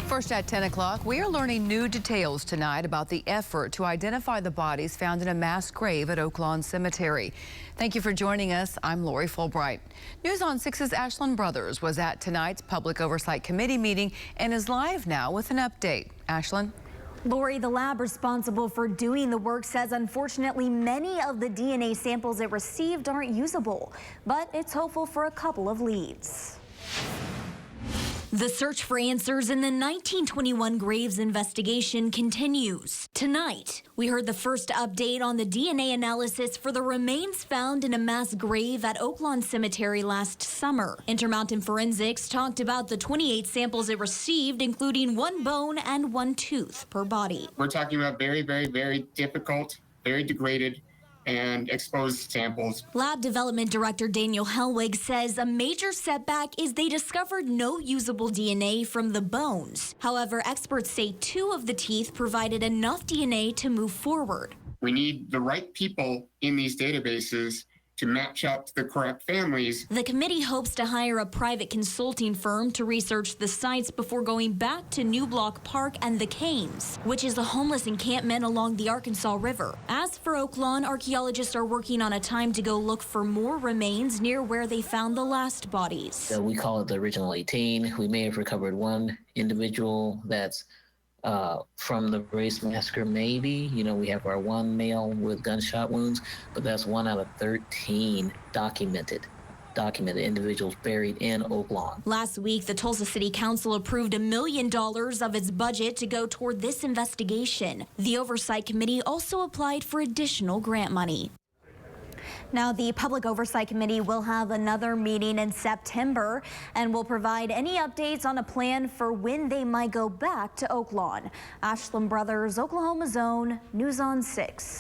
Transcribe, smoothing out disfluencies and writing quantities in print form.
First at 10 o'clock, we are learning new details tonight about the effort to identify the bodies found in a mass grave at Oak Lawn Cemetery. Thank you for joining us. I'm Lori Fulbright. News on 6's Ashland Brothers was at tonight's Public Oversight Committee meeting and is live now with an update. Ashland? Lori, the lab responsible for doing the work says unfortunately many of the DNA samples it received aren't usable, but it's hopeful for a couple of leads. The search for answers in the 1921 graves investigation continues. Tonight, we heard the first update on the DNA analysis for the remains found in a mass grave at Oak Lawn Cemetery last summer. Intermountain Forensics talked about the 28 samples it received, including one bone and one tooth per body. We're talking about very, very, very difficult, very degraded, and exposed samples. Lab Development Director Daniel Helwig says a major setback is they discovered no usable DNA from the bones. However, experts say 2 of the teeth provided enough DNA to move forward. We need the right people in these databases to match up to the correct families. The committee hopes to hire a private consulting firm to research the sites before going back to New Block Park and the Cames, which is a homeless encampment along the Arkansas River. As for Oak Lawn, archaeologists are working on a time to go look for more remains near where they found the last bodies. So we call it the original 18. We may have recovered one individual that's from the race massacre, maybe. You know, we have our one male with gunshot wounds, but that's 1 out of 13 documented individuals buried in Oak Lawn. Last week, the Tulsa City Council approved $1 million of its budget to go toward this investigation. The Oversight Committee also applied for additional grant money. Now, the Public Oversight Committee will have another meeting in September and will provide any updates on a plan for when they might go back to Oak Lawn. Ashland Brothers, Oklahoma's own News on 6.